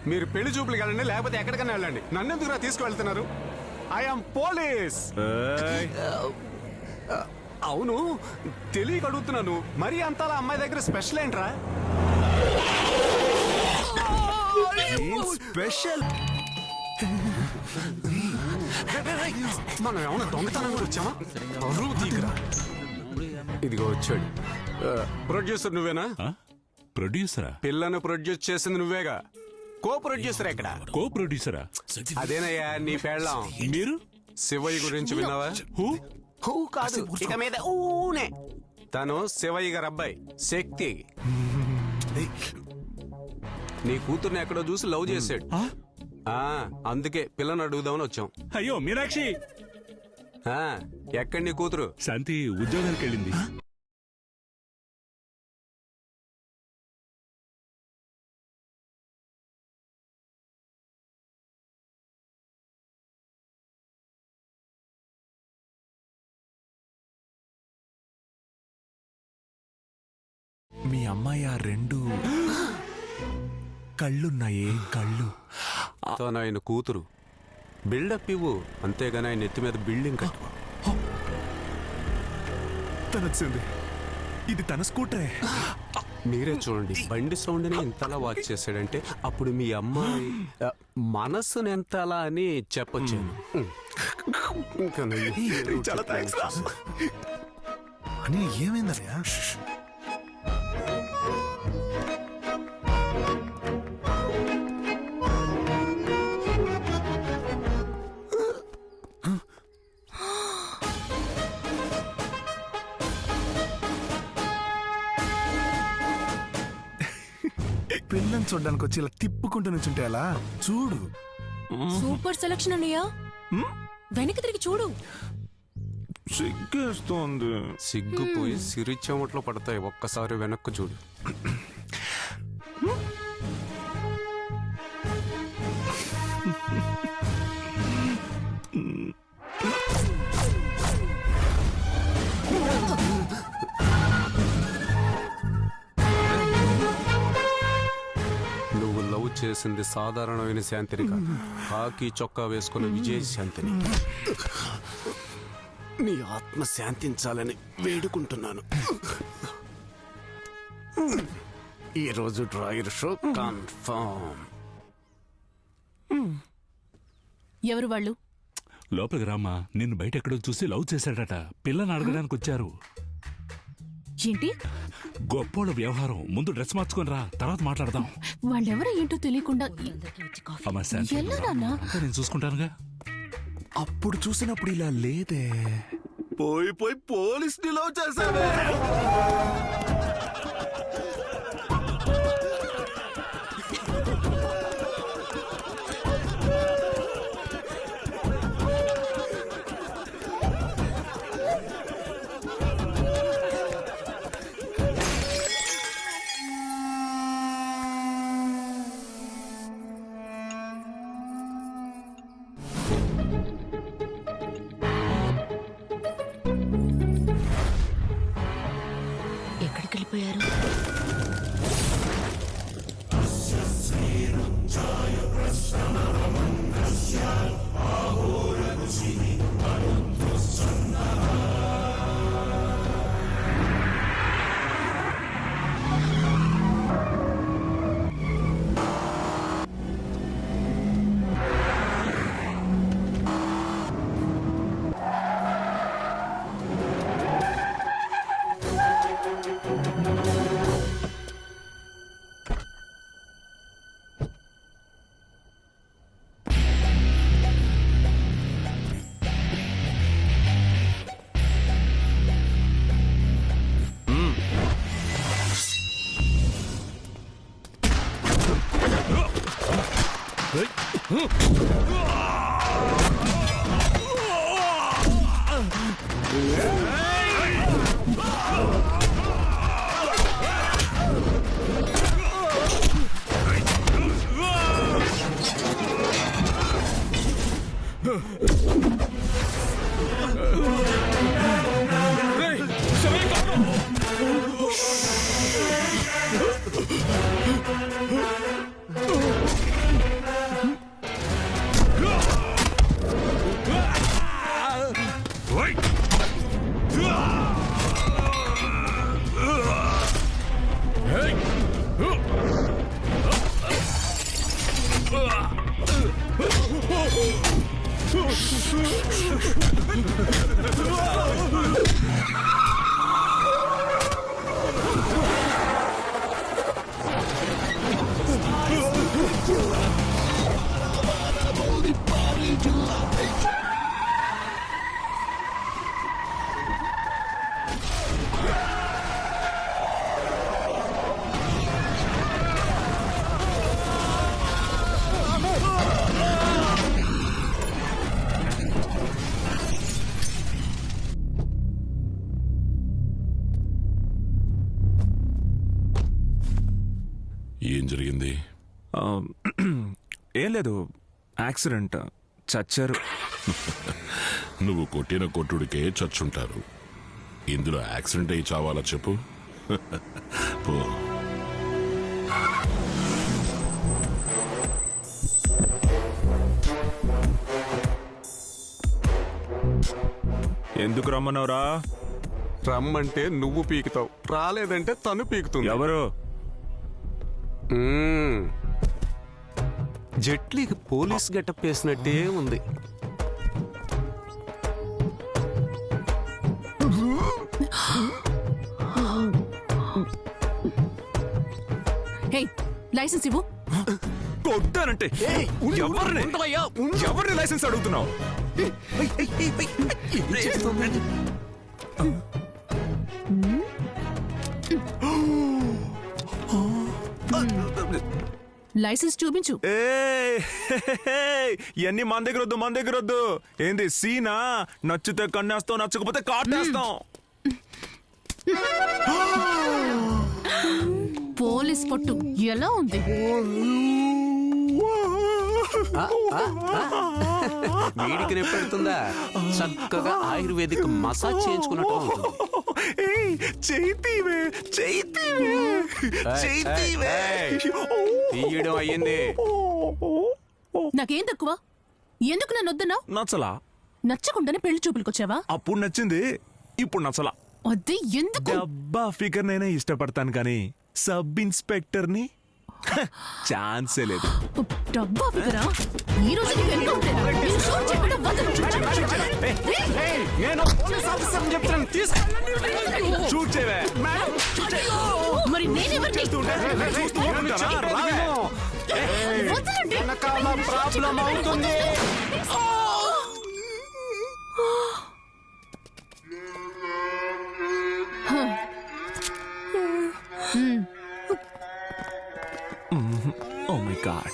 మీరు పెళ్లి చూపులకు వెళ్ళండి, లేకపోతే ఎక్కడికైనా వెళ్ళండి. నన్ను ఎందుకురా తీసుకువెళ్తున్నారు? I'm police. అవును, తెలియక అడుగుతున్నాను. మరీ అంతలా అమ్మాయి దగ్గర స్పెషల్ ఏంట్రా? స్పెషల్ మనం ఏమన్నా దొంగతనం కూడా వచ్చామా? బరువు తీకురా. ఇదిగో వచ్చాడు. ప్రొడ్యూసర్ నువ్వేనా? ప్రొడ్యూసరా? పిల్లను ప్రొడ్యూస్ చేసింది నువ్వేగా. కో ప్రొడ్యూసర్ ఎక్కడ? కో ప్రొడ్యూసరా? అదేనయ్యా నీ పెళ్ళాం. మీరు శివయ్య గురించి విన్నావా? హూ కాదు, ఇక మీద ఊనే. తను శివయ్య గారు అబ్బాయి శక్తి. నీ కూతుర్ని ఎక్కడో చూసి లవ్ చేశాడు. అందుకే పిల్లని అడుగుదామని వచ్చాం. అయ్యో మీనాక్షి, ఎక్కడ నీ కూతురు? శాంతి ఉద్యోగానికి వెళ్ళింది. మీ అమ్మాయి ఆ 2 కళ్ళున్నాయే కళ్ళు. తను ఆయన కూతురు. బిల్డప్ ఇవ్వు, అంతేగాని ఆయన నెత్తి మీద బిల్డింగ్ కట్టు. తనొచ్చింది. ఇది తన స్కూటరే. మీరే చూడండి, బండి సౌండ్ని ఎంతలా వాచ్ చేశాడంటే అప్పుడు మీ అమ్మాయి మనస్సుని ఎంతలా అని చెప్పొచ్చు. చాలా థాంక్స్ రా. అని ఏమైందయ్యా? పిల్లని చూడడానికి వచ్చి ఇలా తిప్పుకుంటూ నుంచుంటే అలా చూడు. సూపర్ సెలక్షన్ అన్నయ్య. వెనక్కి తిరిగి చూడు. సిగ్గేస్తోంది. సిగ్గుపోయి సిరి చెమట్లో పడతాయి. ఒక్కసారి వెనక్కు చూడు. నువ్వు లవ్ చేసింది సాధారణమైన శాంతిని కాదు, కాకి చొక్కా వేసుకున్న విజయ శాంతిని. నీ ఆత్మ శాంతించాలని వేడుకుంటున్నాను. ఈరోజు డ్రాయర్ షో కన్ఫర్మ్. ఎవరు వాళ్ళు? లోపలికి రామ్మా. నిన్ను బయట ఎక్కడో చూసి లవ్ చేశాడట. పిల్లని అడగడానికి వచ్చారు. ఏంటి గొప్పోళ్ళ వ్యవహారం. ముందు డ్రెస్ మార్చుకొని రా, తర్వాత మాట్లాడదాం. వాళ్ళెవరో ఏంటో తెలియకుండా అమ్మా శాంతి, ఎలా నాన్నా? అంతా నేను చూసుకుంటానుగా. అప్పుడు చూసినప్పుడు ఇలా లేదే. పోయి పోయి పోలీస్ ని లవ్ చేసావే. ఎక్కడికి వెళ్ళిపోయారు? ఏం జరిగింది? ఏం లేదు, యాక్సిడెంట్, చచ్చారు. నువ్వు కొట్టిన కొట్టుడికే చచ్చుంటారు. ఇందులో యాక్సిడెంట్ అయి చావాలా చెప్పు? పో. ఎందుకు రమ్మన్నావురా? రమ్మంటే నువ్వు పీకుతావు, రాలేదంటే తను పీకుతుంది. ఎవరు? జెట్లీకి పోలీస్ గెటప్ వేసినట్టే ఉంది. హే, లైసెన్స్ ఇవ్వు. కొట్టానంటే ఎవరిని లైసెన్స్ అడుగుతున్నావు? లైసెన్స్ చూపించు. ఇవన్నీ మన దగ్గర వద్దు, మన దగ్గర వద్దు. ఏంది సీనా? నచ్చితే కన్నేస్తాం, నచ్చకపోతే కాటేస్తాం. పోలీస్ పొట్టు ఎలా ఉంది? వీడికి నెప్పెడుతుందా? చక్కగా ఆయుర్వేదిక్ మసాజ్ చేయించుకున్నట్టు ఉంటుంది. చైతీవే, చైతీవే, చైతీవే. తీయడం అయ్యింది. నాకేం తక్కువ? ఎందుకు నన్ను వద్దన్నావు? నచ్చలా? నచ్చకుండానే పెళ్లి చూపులకొచ్చావా? అప్పుడు నచ్చింది, ఇప్పుడు నచ్చలా. అదే ఎందుకు? డబ్బా ఫిగర్ నైనా ఇష్టపడతాను కానీ సబ్ ఇన్స్పెక్టర్ ని ఛాన్సే లేదు. డబ్బా ఫిగరా? ఈ రోజు నీకు ఎన్కౌంటర్. నేను షూట్ చేయకుండా వదలను. నేను పోలీస్ ఆఫీసర్ని చెప్తాను, షూట్ చేయవే. మరి నేనెవరిని? వదలండి. వెనకాల ప్రాబ్లం అవుతుంది. Oh my God.